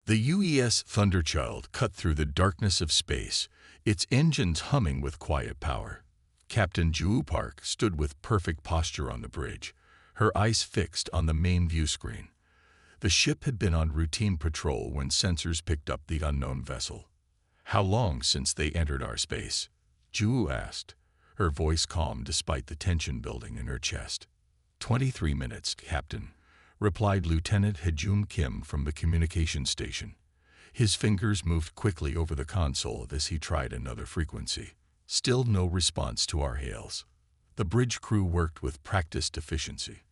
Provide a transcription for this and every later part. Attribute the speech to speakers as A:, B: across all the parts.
A: The UES Thunderchild cut through the darkness of space, its engines humming with quiet power. Captain Ju Park stood with perfect posture on the bridge, her eyes fixed on the main view screen. The ship had been on routine patrol when sensors picked up the unknown vessel. "How long since they entered our space?" Ju asked, her voice calm despite the tension building in her chest. 23 minutes, Captain," replied Lieutenant Hejum Kim from the communication station. His fingers moved quickly over the console as he tried another frequency. Still no response to our hails. The bridge crew worked with practiced efficiency.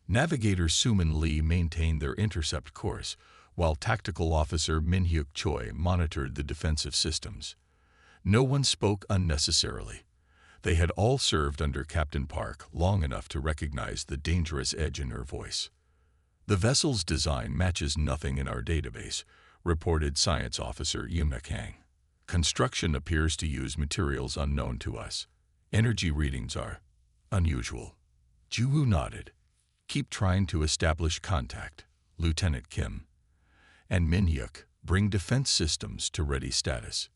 A: Navigator Suman Lee maintained their intercept course, while Tactical Officer Min-hyuk Choi monitored the defensive systems. No one spoke unnecessarily. They had all served under Captain Park long enough to recognize the dangerous edge in her voice. "The vessel's design matches nothing in our database," reported Science Officer Yuna Kang. "Construction appears to use materials unknown to us. Energy readings are unusual." Ju nodded. "Keep trying to establish contact, Lieutenant Kim. And Min-hyuk, bring defense systems to ready status."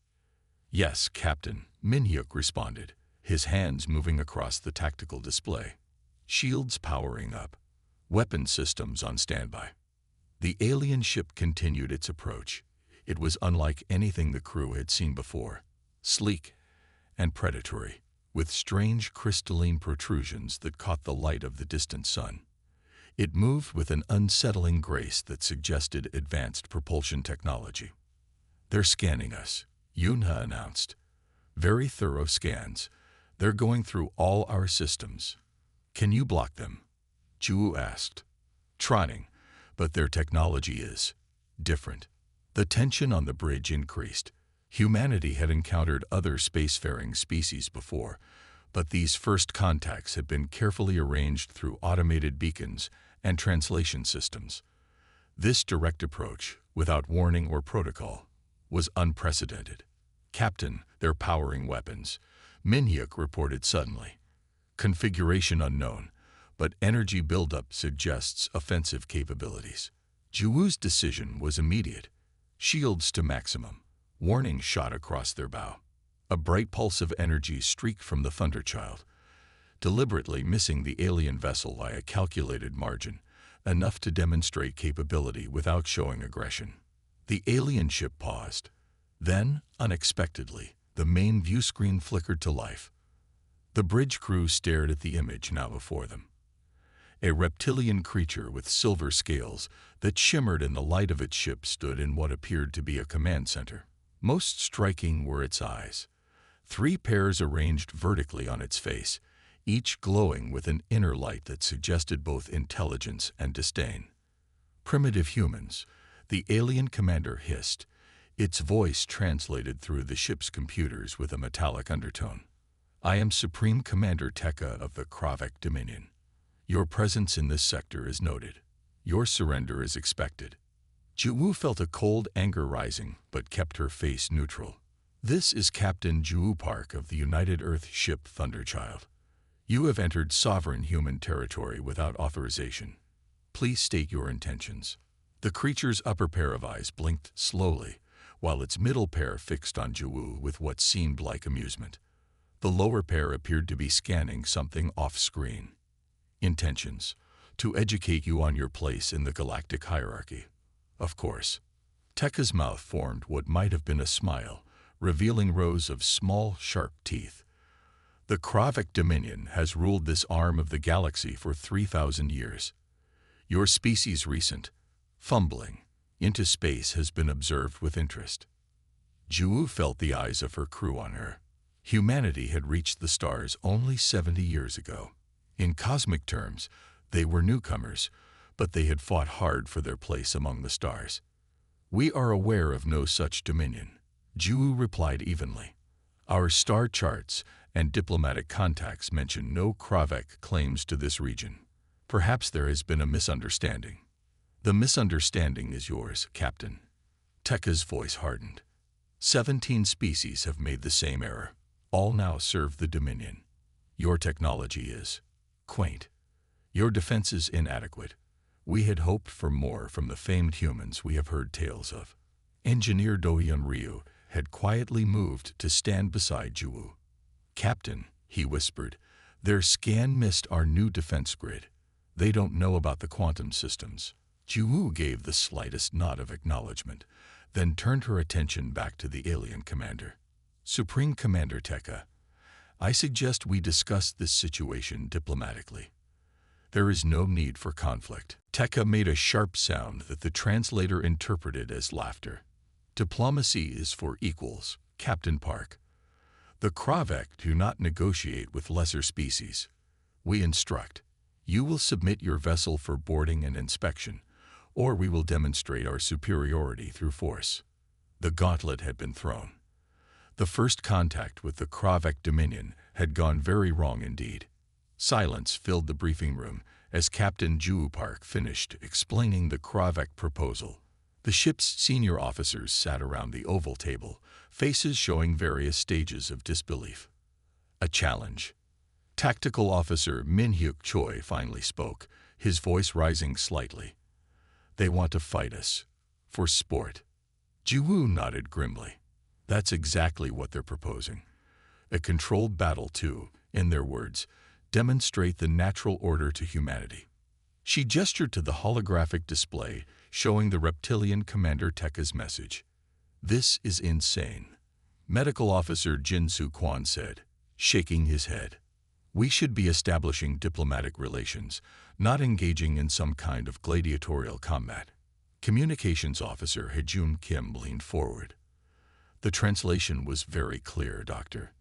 A: "Yes, Captain," Min-hyuk responded, his hands moving across the tactical display. "Shields powering up. Weapon systems on standby." The alien ship continued its approach. It was unlike anything the crew had seen before. Sleek and predatory, with strange crystalline protrusions that caught the light of the distant sun. It moved with an unsettling grace that suggested advanced propulsion technology. "They're scanning us," Yunha announced. "Very thorough scans. They're going through all our systems." "Can you block them?" Ju asked. "Trying, but their technology is different." The tension on the bridge increased. Humanity had encountered other spacefaring species before, but these first contacts had been carefully arranged through automated beacons and translation systems. This direct approach, without warning or protocol, was unprecedented. "Captain, they're powering weapons," Min-hyuk reported suddenly. "Configuration unknown, but energy buildup suggests offensive capabilities." Juwoo's decision was immediate. Shields to maximum. Warning shot across their bow. A bright pulse of energy streaked from the Thunderchild, deliberately missing the alien vessel by a calculated margin, enough to demonstrate capability without showing aggression. The alien ship paused. Then, unexpectedly, the main view screen flickered to life. The bridge crew stared at the image now before them. A reptilian creature with silver scales that shimmered in the light of its ship stood in what appeared to be a command center. Most striking were its eyes. 3 pairs arranged vertically on its face, each glowing with an inner light that suggested both intelligence and disdain. "Primitive humans," the alien commander hissed, its voice translated through the ship's computers with a metallic undertone. "I am Supreme Commander Tekka of the Kravik Dominion. Your presence in this sector is noted. Your surrender is expected." Juwoo felt a cold anger rising, but kept her face neutral. "This is Captain Juwoo Park of the United Earth ship Thunderchild. You have entered sovereign human territory without authorization. Please state your intentions." The creature's upper pair of eyes blinked slowly, while its middle pair fixed on Juwoo with what seemed like amusement. The lower pair appeared to be scanning something off-screen. "Intentions: to educate you on your place in the galactic hierarchy. Of course." Tekka's mouth formed what might have been a smile, revealing rows of small, sharp teeth. "The Kravik Dominion has ruled this arm of the galaxy for 3,000 years. Your species' recent fumbling into space has been observed with interest." Juwoo felt the eyes of her crew on her. Humanity had reached the stars only 70 years ago. In cosmic terms, they were newcomers, but they had fought hard for their place among the stars. "We are aware of no such dominion," Juwoo replied evenly. "Our star charts and diplomatic contacts mention no Kravik claims to this region. Perhaps there has been a misunderstanding." "The misunderstanding is yours, Captain." Tekka's voice hardened. 17 species have made the same error. All now serve the Dominion. Your technology is quaint. Your defenses inadequate. We had hoped for more from the famed humans we have heard tales of." Engineer Do-hyun Ryu had quietly moved to stand beside Ju-woo. "Captain," he whispered, "their scan missed our new defense grid. They don't know about the quantum systems." Ju-woo gave the slightest nod of acknowledgement, then turned her attention back to the alien commander. "Supreme Commander Tekka, I suggest we discuss this situation diplomatically. There is no need for conflict." Tekka made a sharp sound that the translator interpreted as laughter. "Diplomacy is for equals, Captain Park. The Kravek do not negotiate with lesser species. We instruct. You will submit your vessel for boarding and inspection, or we will demonstrate our superiority through force." The gauntlet had been thrown. The first contact with the Kravek Dominion had gone very wrong indeed. Silence filled the briefing room as Captain Ju Park finished explaining the Kravek proposal. The ship's senior officers sat around the oval table, faces showing various stages of disbelief. "A challenge." Tactical Officer Min-hyuk Choi finally spoke, his voice rising slightly. "They want to fight us. For sport." Ju-woo nodded grimly. "That's exactly what they're proposing. A controlled battle to, in their words, demonstrate the natural order to humanity." She gestured to the holographic display showing the reptilian Commander Tekka's message. "This is insane," Medical Officer Jin-soo Kwan said, shaking his head. "We should be establishing diplomatic relations, not engaging in some kind of gladiatorial combat." Communications Officer Hejun Kim leaned forward. "The translation was very clear, Doctor.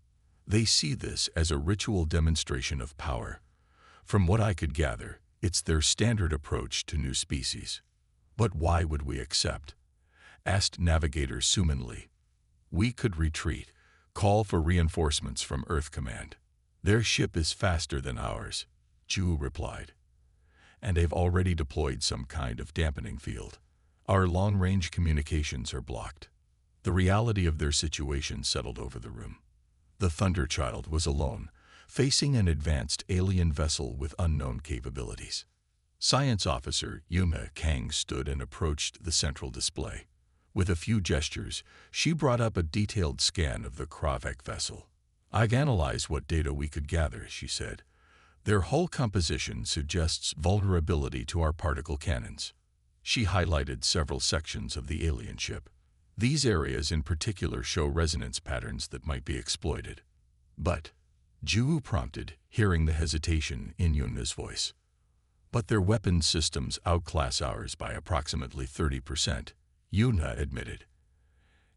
A: They see this as a ritual demonstration of power. From what I could gather, it's their standard approach to new species." "But why would we accept?" asked Navigator Suman Lee. "We could retreat, call for reinforcements from Earth Command. Their ship is faster than ours," Ju replied. "And they've already deployed some kind of dampening field. Our long-range communications are blocked." The reality of their situation settled over the room. The Thunderchild was alone, facing an advanced alien vessel with unknown capabilities. Science Officer Yuma Kang stood and approached the central display. With a few gestures, she brought up a detailed scan of the Kravek vessel. "I've analyzed what data we could gather," she said. "Their hull composition suggests vulnerability to our particle cannons." She highlighted several sections of the alien ship. "These areas in particular show resonance patterns that might be exploited." "But," Ju prompted, hearing the hesitation in Yuna's voice. "But their weapons systems outclass ours by approximately 30%, Yuna admitted.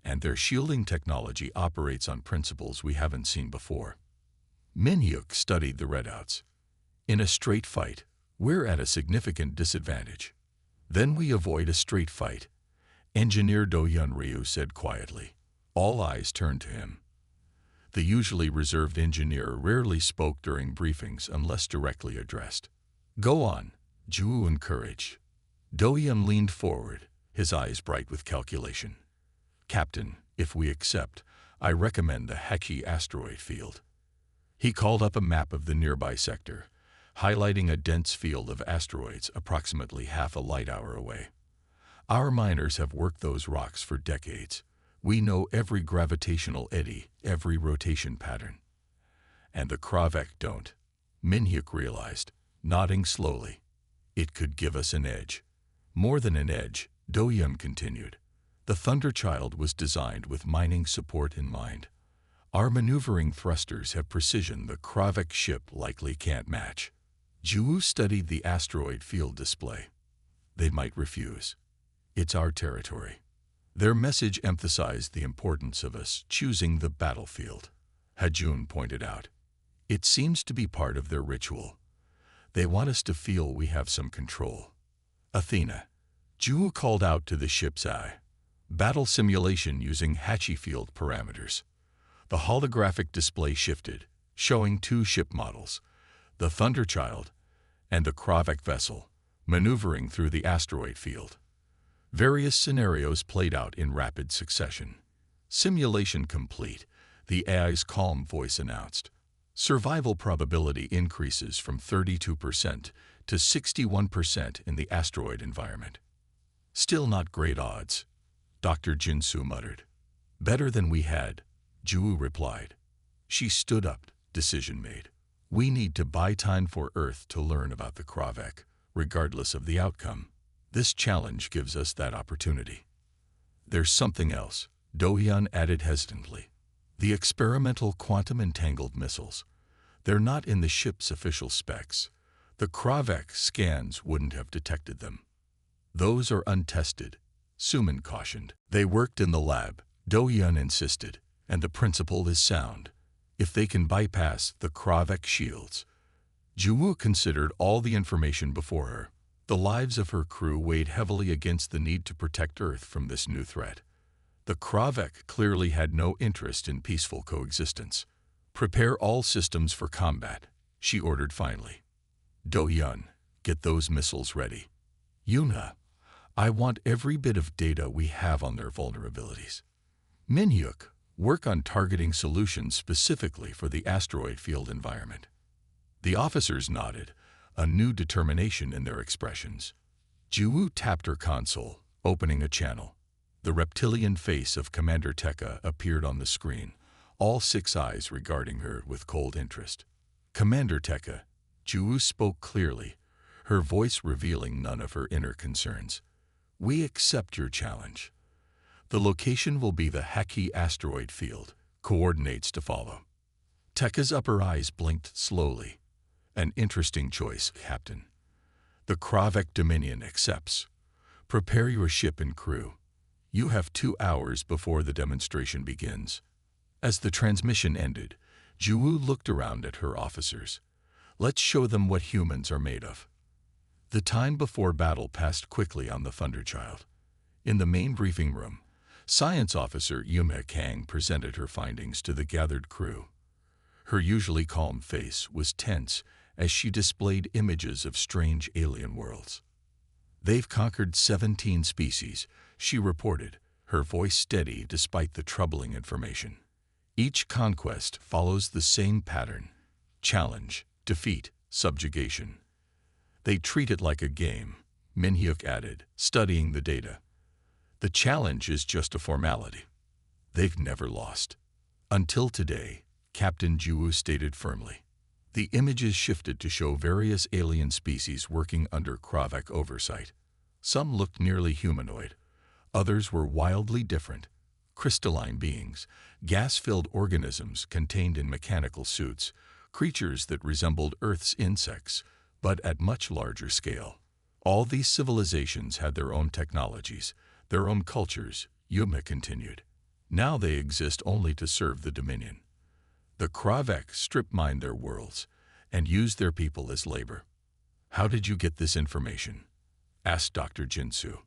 A: "And their shielding technology operates on principles we haven't seen before." Min-hyuk studied the readouts. "In a straight fight, we're at a significant disadvantage." "Then we avoid a straight fight," Engineer Do-hyun Ryu said quietly. All eyes turned to him. The usually reserved engineer rarely spoke during briefings unless directly addressed. "Go on," Ju encouraged. Do-hyun leaned forward, his eyes bright with calculation. "Captain, if we accept, I recommend the HFY asteroid field." He called up a map of the nearby sector, highlighting a dense field of asteroids approximately half a light hour away. "Our miners have worked those rocks for decades. We know every gravitational eddy, every rotation pattern." "And the Kravek don't," Min-hyuk realized, nodding slowly. "It could give us an edge." "More than an edge," Do-hyun continued. "The Thunderchild was designed with mining support in mind. Our maneuvering thrusters have precision the Kravek ship likely can't match." Ju studied the asteroid field display. "They might refuse. It's our territory." Their message emphasized the importance of us choosing the battlefield, Hajun pointed out. "It seems to be part of their ritual. They want us to feel we have some control." "Athena," Ju called out to the ship's eye. "Battle simulation using HFY field parameters." The holographic display shifted, showing two ship models, the Thunderchild and the Kravek vessel, maneuvering through the asteroid field. Various scenarios played out in rapid succession. "Simulation complete," the AI's calm voice announced. "Survival probability increases from 32% to 61% in the asteroid environment." "Still not great odds," Dr. Jinsu muttered. Better than we had, Ju replied. She stood up, decision made. We need to buy time for Earth to learn about the Kravek, regardless of the outcome. This challenge gives us that opportunity. There's something else, Do-hyun added hesitantly. The experimental quantum entangled missiles. They're not in the ship's official specs. The Kravek scans wouldn't have detected them. Those are untested, Suman cautioned. They worked in the lab, Do-hyun insisted, and the principle is sound. If they can bypass the Kravek shields. Ju considered all the information before her. The lives of her crew weighed heavily against the need to protect Earth from this new threat. The Kravek clearly had no interest in peaceful coexistence. Prepare all systems for combat, she ordered finally. Do-hyun, get those missiles ready. Yuna, I want every bit of data we have on their vulnerabilities. Min-hyuk, work on targeting solutions specifically for the asteroid field environment. The officers nodded, a new determination in their expressions. Ju tapped her console, opening a channel. The reptilian face of Commander Tekka appeared on the screen, all 6 eyes regarding her with cold interest. Commander Tekka, Ju spoke clearly, her voice revealing none of her inner concerns. We accept your challenge. The location will be the Haki asteroid field, coordinates to follow. Tekka's upper eyes blinked slowly. An interesting choice, Captain. The Kravek Dominion accepts. Prepare your ship and crew. You have 2 hours before the demonstration begins. As the transmission ended, Ju looked around at her officers. Let's show them what humans are made of. The time before battle passed quickly on the Thunderchild. In the main briefing room, Science Officer Yume Kang presented her findings to the gathered crew. Her usually calm face was tense as she displayed images of strange alien worlds. They've conquered 17 species, she reported, her voice steady despite the troubling information. Each conquest follows the same pattern: challenge, defeat, subjugation. They treat it like a game, Min-hyuk added, studying the data. The challenge is just a formality. They've never lost. Until today, Captain Ju stated firmly. The images shifted to show various alien species working under Kravek oversight. Some looked nearly humanoid. Others were wildly different. Crystalline beings, gas-filled organisms contained in mechanical suits, creatures that resembled Earth's insects, but at much larger scale. All these civilizations had their own technologies, their own cultures, Yume continued. Now they exist only to serve the Dominion. The Kravek strip-mined their worlds and used their people as labor. How did you get this information? Asked Dr. Jinsu.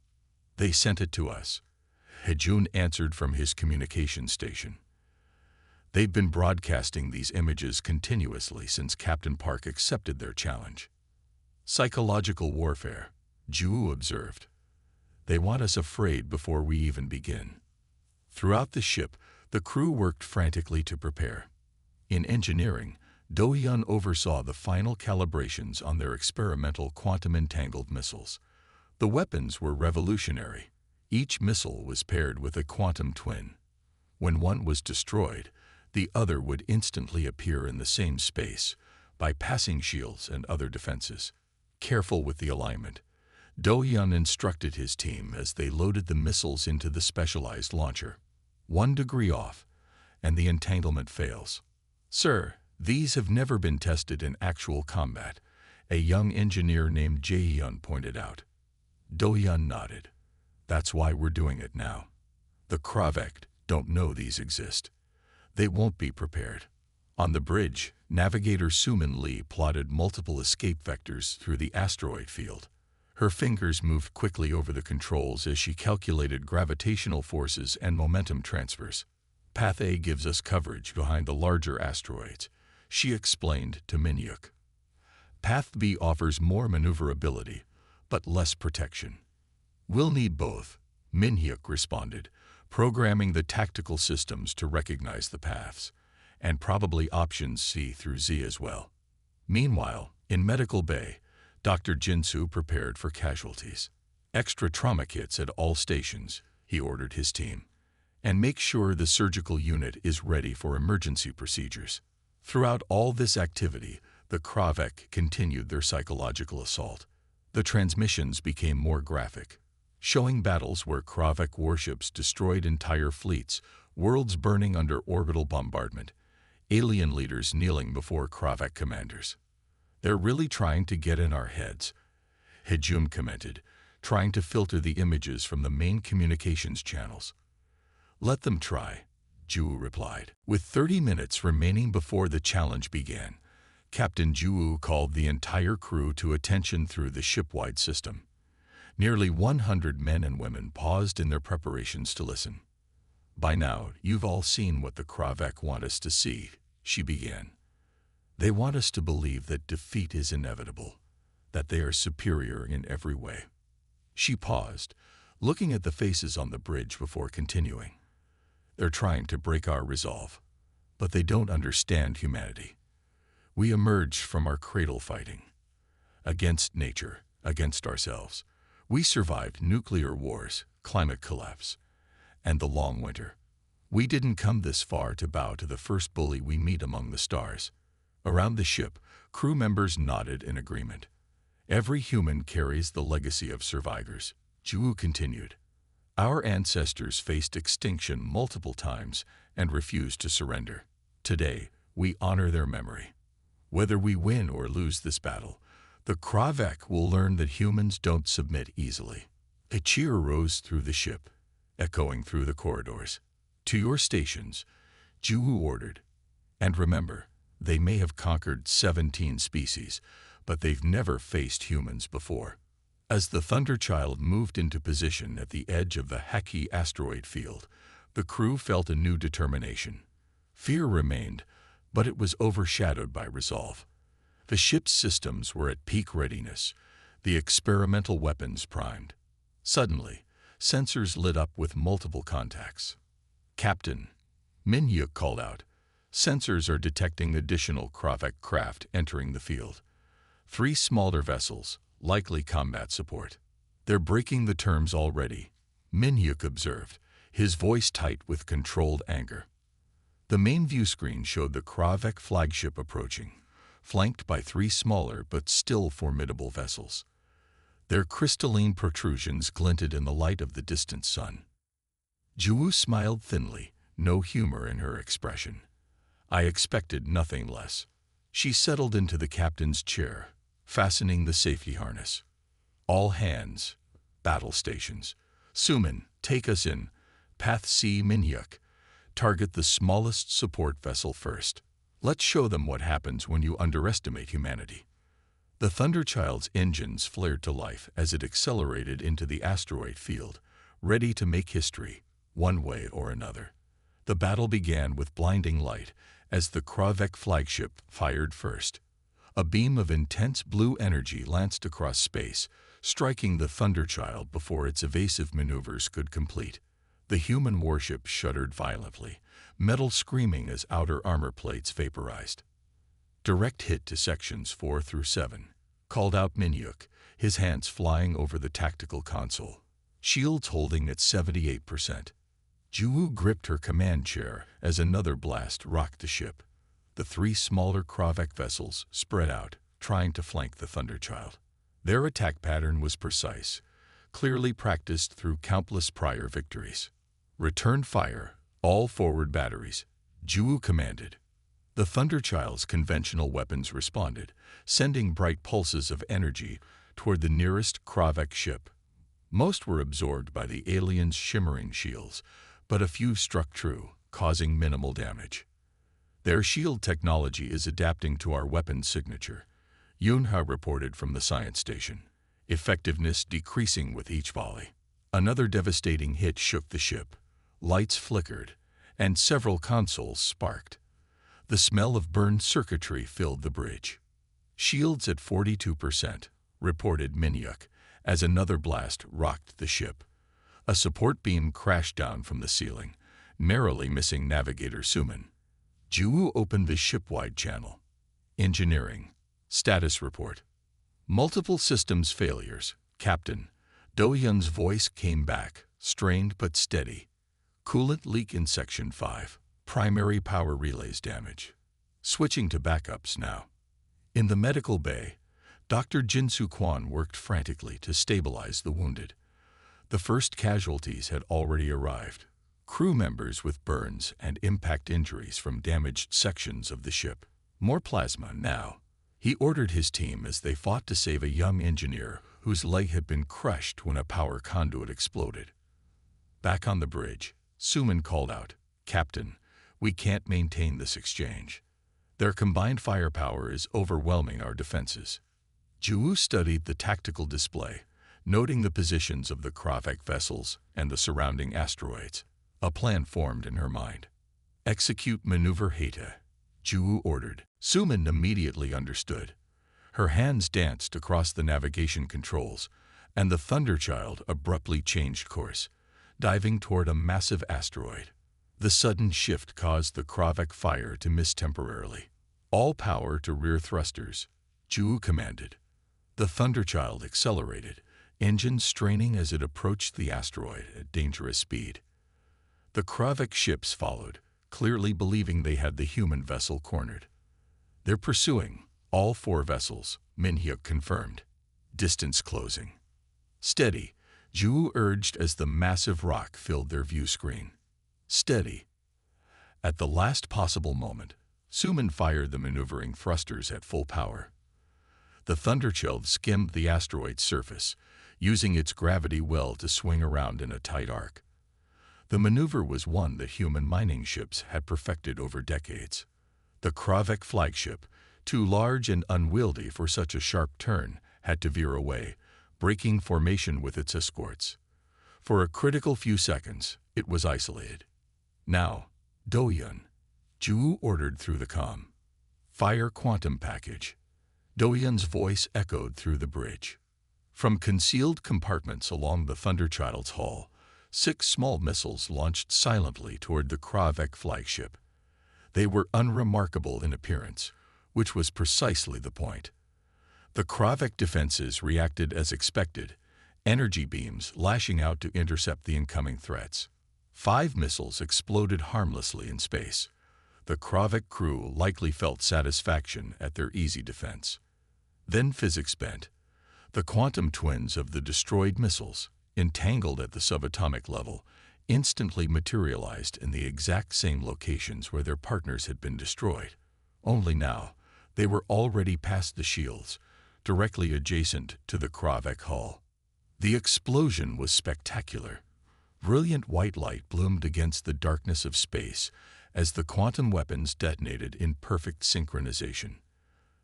A: They sent it to us. Hejun answered from his communication station. They've been broadcasting these images continuously since Captain Park accepted their challenge. Psychological warfare, Ju observed. They want us afraid before we even begin. Throughout the ship, the crew worked frantically to prepare. In engineering, Do-hyun oversaw the final calibrations on their experimental quantum-entangled missiles. The weapons were revolutionary. Each missile was paired with a quantum twin. When one was destroyed, the other would instantly appear in the same space, bypassing shields and other defenses. Careful with the alignment, Do-hyun instructed his team as they loaded the missiles into the specialized launcher. 1 degree off, and the entanglement fails. Sir, these have never been tested in actual combat, a young engineer named Jae-hyun pointed out. Do-hyun nodded. That's why we're doing it now. The Kravek don't know these exist. They won't be prepared. On the bridge, Navigator Suman Lee plotted multiple escape vectors through the asteroid field. Her fingers moved quickly over the controls as she calculated gravitational forces and momentum transfers. Path A gives us coverage behind the larger asteroids, she explained to Min-hyuk. Path B offers more maneuverability, but less protection. We'll need both, Min-hyuk responded, programming the tactical systems to recognize the paths, and probably options C through Z as well. Meanwhile, in Medical Bay, Dr. Jinsu prepared for casualties. Extra trauma kits at all stations, he ordered his team, "and make sure the surgical unit is ready for emergency procedures." Throughout all this activity, the Kravek continued their psychological assault. The transmissions became more graphic, showing battles where Kravek warships destroyed entire fleets, worlds burning under orbital bombardment, alien leaders kneeling before Kravek commanders. "They're really trying to get in our heads," Hejum commented, trying to filter the images from the main communications channels. "Let them try," Ju replied. With 30 minutes remaining before the challenge began, Captain Ju called the entire crew to attention through the ship-wide system. Nearly 100 men and women paused in their preparations to listen. "By now, you've all seen what the Kravek want us to see," she began. "They want us to believe that defeat is inevitable, that they are superior in every way." She paused, looking at the faces on the bridge before continuing. "They're trying to break our resolve, but they don't understand humanity. We emerged from our cradle fighting. Against nature, against ourselves. We survived nuclear wars, climate collapse, and the long winter. We didn't come this far to bow to the first bully we meet among the stars." Around the ship, crew members nodded in agreement. "Every human carries the legacy of survivors," Ju continued. "Our ancestors faced extinction multiple times and refused to surrender. Today, we honor their memory. Whether we win or lose this battle, the Kravek will learn that humans don't submit easily." A cheer rose through the ship, echoing through the corridors. "To your stations," Ju ordered. "And remember, they may have conquered 17 species, but they've never faced humans before." As the Thunderchild moved into position at the edge of the HFY asteroid field, the crew felt a new determination. Fear remained, but it was overshadowed by resolve. The ship's systems were at peak readiness, the experimental weapons primed. Suddenly, sensors lit up with multiple contacts. "Captain," Minyuk called out, "sensors are detecting additional Kravek craft entering the field. 3 smaller vessels, likely combat support." "They're breaking the terms already," Minyuk observed, his voice tight with controlled anger. The main view screen showed the Kravek flagship approaching, flanked by 3 smaller but still formidable vessels. Their crystalline protrusions glinted in the light of the distant sun. Ju smiled thinly, no humor in her expression. "I expected nothing less." She settled into the captain's chair, fastening the safety harness. "All hands, battle stations. Suman, take us in. Path C Minyuk. Target the smallest support vessel first. Let's show them what happens when you underestimate humanity." The Thunderchild's engines flared to life as it accelerated into the asteroid field, ready to make history, one way or another. The battle began with blinding light as the Kravek flagship fired first. A beam of intense blue energy lanced across space, striking the Thunderchild before its evasive maneuvers could complete. The human warship shuddered violently, metal screaming as outer armor plates vaporized. "Direct hit to sections 4 through 7, called out Minyuk, his hands flying over the tactical console. Shields holding at 78%. Ju gripped her command chair as another blast rocked the ship. The 3 smaller Kravek vessels spread out, trying to flank the Thunderchild. Their attack pattern was precise, clearly practiced through countless prior victories. "Return fire, all forward batteries," Ju commanded. The Thunderchild's conventional weapons responded, sending bright pulses of energy toward the nearest Kravek ship. Most were absorbed by the aliens' shimmering shields, but a few struck true, causing minimal damage. "Their shield technology is adapting to our weapon signature," Yunha reported from the science station, effectiveness decreasing with each volley. Another devastating hit shook the ship. Lights flickered, and several consoles sparked. The smell of burned circuitry filled the bridge. "Shields at 42%, reported Minyuk, as another blast rocked the ship. A support beam crashed down from the ceiling, narrowly missing Navigator Suman. Ju opened the ship-wide channel. "Engineering. Status report. Multiple systems failures, Captain." Dohyun's voice came back, strained but steady. Coolant leak in Section 5. Primary power relays damage. Switching to backups now. In the medical bay, Dr. Jinsu Kwan worked frantically to stabilize the wounded. The first casualties had already arrived. Crew members with burns and impact injuries from damaged sections of the ship. More plasma now. He ordered his team as they fought to save a young engineer whose leg had been crushed when a power conduit exploded. Back on the bridge, Suman called out, "Captain, we can't maintain this exchange. Their combined firepower is overwhelming our defenses." Ju studied the tactical display, noting the positions of the Kravek vessels and the surrounding asteroids. A plan formed in her mind. "Execute maneuver Heta," Ju ordered. Suman immediately understood. Her hands danced across the navigation controls, and the Thunderchild abruptly changed course, diving toward a massive asteroid. The sudden shift caused the Kravek fire to miss temporarily. "All power to rear thrusters," Ju commanded. The Thunderchild accelerated, engines straining as it approached the asteroid at dangerous speed. The Kravek ships followed, clearly believing they had the human vessel cornered. "They're pursuing all 4 vessels," Minhyuk confirmed. "Distance closing." "Steady," Ju urged as the massive rock filled their view screen. "Steady." At the last possible moment, Suman fired the maneuvering thrusters at full power. The Thunderchild skimmed the asteroid's surface, using its gravity well to swing around in a tight arc. The maneuver was one that human mining ships had perfected over decades. The Kravek flagship, too large and unwieldy for such a sharp turn, had to veer away, breaking formation with its escorts. For a critical few seconds, it was isolated. "Now, Doyun," Ju ordered through the comm. "Fire quantum package." Doyun's voice echoed through the bridge. From concealed compartments along the Thunderchild's hull, 6 small missiles launched silently toward the Kravek flagship. They were unremarkable in appearance, which was precisely the point. The Kravek defenses reacted as expected, energy beams lashing out to intercept the incoming threats. 5 missiles exploded harmlessly in space. The Kravek crew likely felt satisfaction at their easy defense. Then physics bent. The quantum twins of the destroyed missiles, entangled at the subatomic level, instantly materialized in the exact same locations where their partners had been destroyed. Only now, they were already past the shields, directly adjacent to the Kravek hull. The explosion was spectacular. Brilliant white light bloomed against the darkness of space as the quantum weapons detonated in perfect synchronization.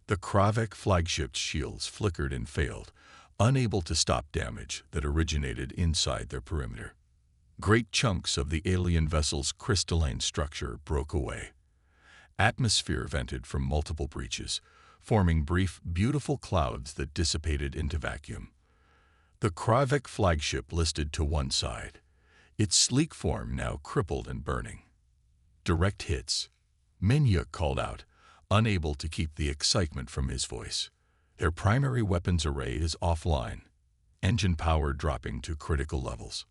A: The Kravek flagship's shields flickered and failed, unable to stop damage that originated inside their perimeter. Great chunks of the alien vessel's crystalline structure broke away. Atmosphere vented from multiple breaches, forming brief, beautiful clouds that dissipated into vacuum. The Kravek flagship listed to one side, its sleek form now crippled and burning. "Direct hits," Minhyuk called out, unable to keep the excitement from his voice. "Their primary weapons array is offline, engine power dropping to critical levels."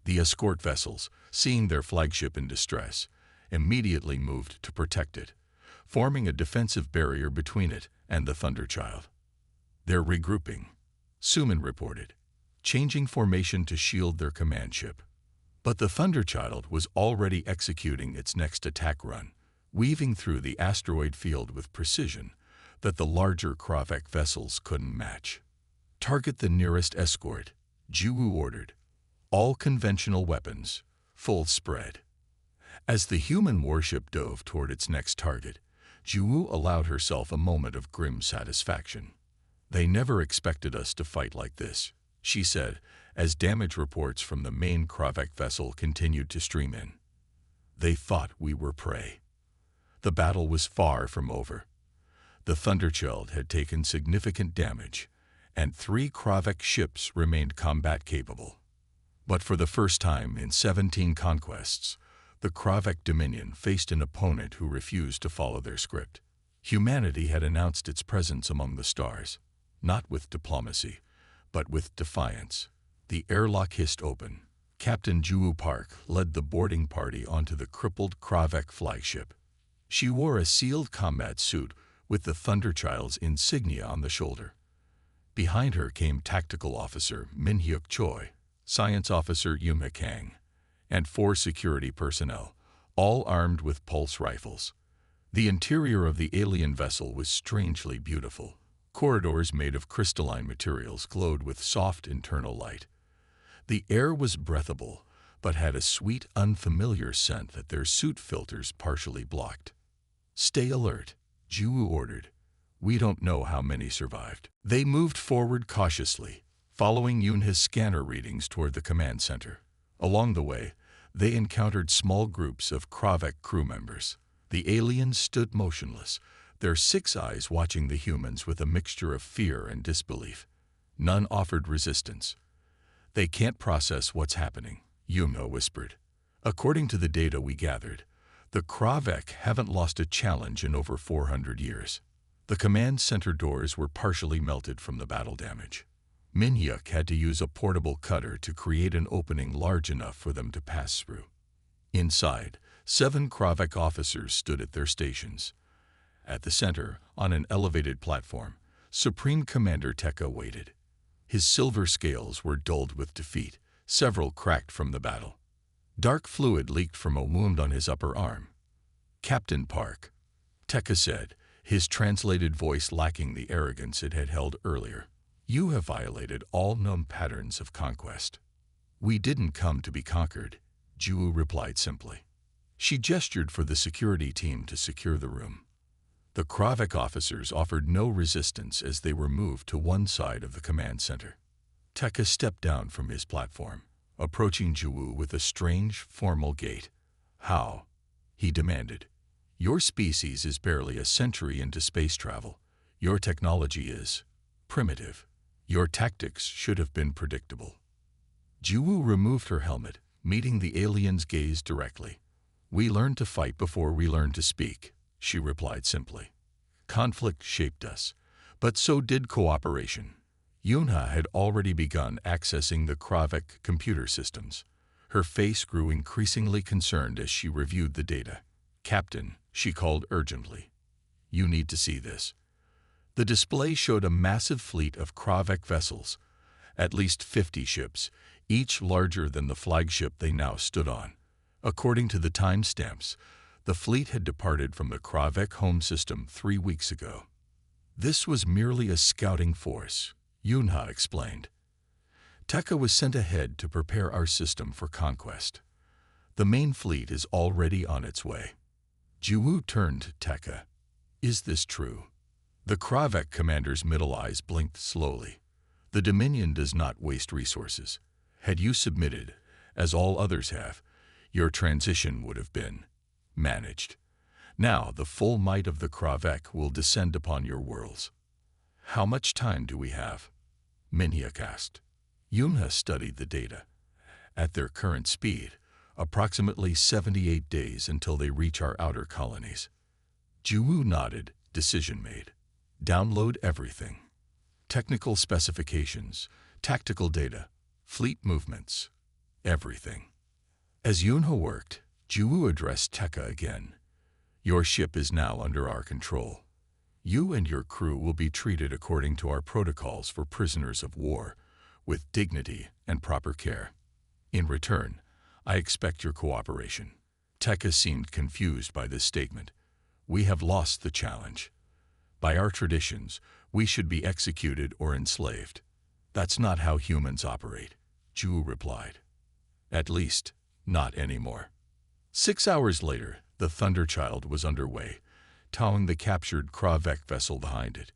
A: The escort vessels, seeing their flagship in distress, immediately moved to protect it, forming a defensive barrier between it and the Thunderchild. "They're regrouping," Suman reported, changing formation to shield their command ship. But the Thunderchild was already executing its next attack run, weaving through the asteroid field with precision that the larger Kravek vessels couldn't match. "Target the nearest escort," Ju ordered. "All conventional weapons, full spread." As the human warship dove toward its next target, Ju allowed herself a moment of grim satisfaction. "They never expected us to fight like this," she said, as damage reports from the main Kravek vessel continued to stream in. "They thought we were prey." The battle was far from over. The Thunderchild had taken significant damage, and 3 Kravek ships remained combat-capable. But for the first time in 17 conquests, the Kravek Dominion faced an opponent who refused to follow their script. Humanity had announced its presence among the stars, not with diplomacy, but with defiance. The airlock hissed open, Captain Juwu Park led the boarding party onto the crippled Kravek flagship. She wore a sealed combat suit with the Thunderchild's insignia on the shoulder. Behind her came Tactical Officer Min-hyuk Choi, Science Officer Yumha Kang, and 4 security personnel, all armed with pulse rifles. The interior of the alien vessel was strangely beautiful. Corridors made of crystalline materials glowed with soft internal light. The air was breathable, but had a sweet, unfamiliar scent that their suit filters partially blocked. "Stay alert," Juwu ordered. "We don't know how many survived." They moved forward cautiously, following Yunha's scanner readings toward the command center. Along the way, they encountered small groups of Kravek crew members. The aliens stood motionless, their 6 eyes watching the humans with a mixture of fear and disbelief. None offered resistance. "They can't process what's happening," Yumha whispered. "According to the data we gathered, the Kravek haven't lost a challenge in over 400 years. The command center doors were partially melted from the battle damage. Min-hyuk had to use a portable cutter to create an opening large enough for them to pass through." Inside, 7 Kravek officers stood at their stations. At the center, on an elevated platform, Supreme Commander Tekka waited. His silver scales were dulled with defeat, several cracked from the battle. Dark fluid leaked from a wound on his upper arm. "Captain Park," Tekka said, his translated voice lacking the arrogance it had held earlier. "You have violated all known patterns of conquest." "We didn't come to be conquered," Juwu replied simply. She gestured for the security team to secure the room. The Kravek officers offered no resistance as they were moved to one side of the command center. Tekka stepped down from his platform, approaching Juwu with a strange, formal gait. "How?" he demanded. "Your species is barely a century into space travel. Your technology is primitive. Your tactics should have been predictable." Juwu removed her helmet, meeting the alien's gaze directly. "We learned to fight before we learned to speak," she replied simply. "Conflict shaped us, but so did cooperation." Yunha had already begun accessing the Kravek computer systems. Her face grew increasingly concerned as she reviewed the data. "Captain," she called urgently, "you need to see this." The display showed a massive fleet of Kravek vessels, at least 50 ships, each larger than the flagship they now stood on. According to the timestamps, the fleet had departed from the Kravek home system 3 weeks ago. "This was merely a scouting force," Yunha explained. "Tekka was sent ahead to prepare our system for conquest. The main fleet is already on its way." Juwu turned to Tekka. "Is this true?" The Kravek commander's middle eyes blinked slowly. "The Dominion does not waste resources. Had you submitted, as all others have, your transition would have been managed. Now the full might of the Kravek will descend upon your worlds." "How much time do we have?" Min-hyuk asked. Yunha studied the data. "At their current speed, approximately 78 days until they reach our outer colonies." Juwu nodded, decision made. "Download everything. Technical specifications, tactical data, fleet movements, everything." As Yunha worked, Juwu addressed Tekka again. "Your ship is now under our control. You and your crew will be treated according to our protocols for prisoners of war, with dignity and proper care. In return, I expect your cooperation." Tekka seemed confused by this statement. "We have lost the challenge. By our traditions, we should be executed or enslaved." "That's not how humans operate," Juwu replied. "At least, not anymore." 6 hours later, the Thunderchild was underway, towing the captured Kravek vessel behind it.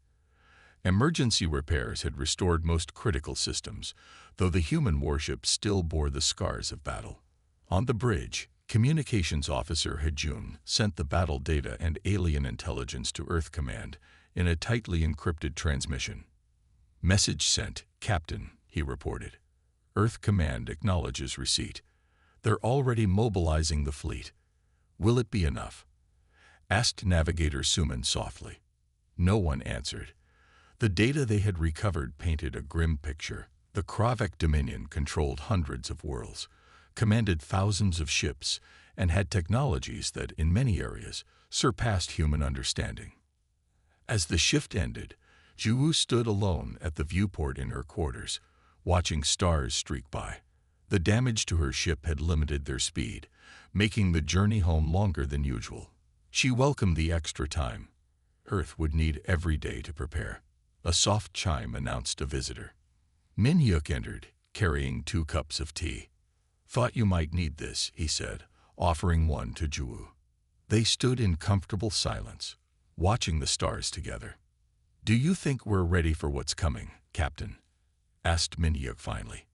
A: Emergency repairs had restored most critical systems, though the human warship still bore the scars of battle. On the bridge, Communications Officer Hajun sent the battle data and alien intelligence to Earth Command in a tightly encrypted transmission. "Message sent, Captain," he reported. "Earth Command acknowledges receipt. They're already mobilizing the fleet. Will it be enough?" asked Navigator Suman softly. No one answered. The data they had recovered painted a grim picture. The Kravek Dominion controlled hundreds of worlds, commanded thousands of ships, and had technologies that, in many areas, surpassed human understanding. As the shift ended, Ju stood alone at the viewport in her quarters, watching stars streak by. The damage to her ship had limited their speed, making the journey home longer than usual. She welcomed the extra time. Earth would need every day to prepare. A soft chime announced a visitor. Min-hyuk entered, carrying 2 cups of tea. "Thought you might need this," he said, offering one to Ju. They stood in comfortable silence, watching the stars together. "Do you think we're ready for what's coming, Captain?" asked Min-hyuk finally.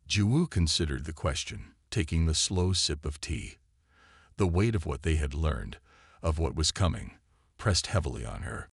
A: Ju considered the question, taking the slow sip of tea. The weight of what they had learned, of what was coming, pressed heavily on her.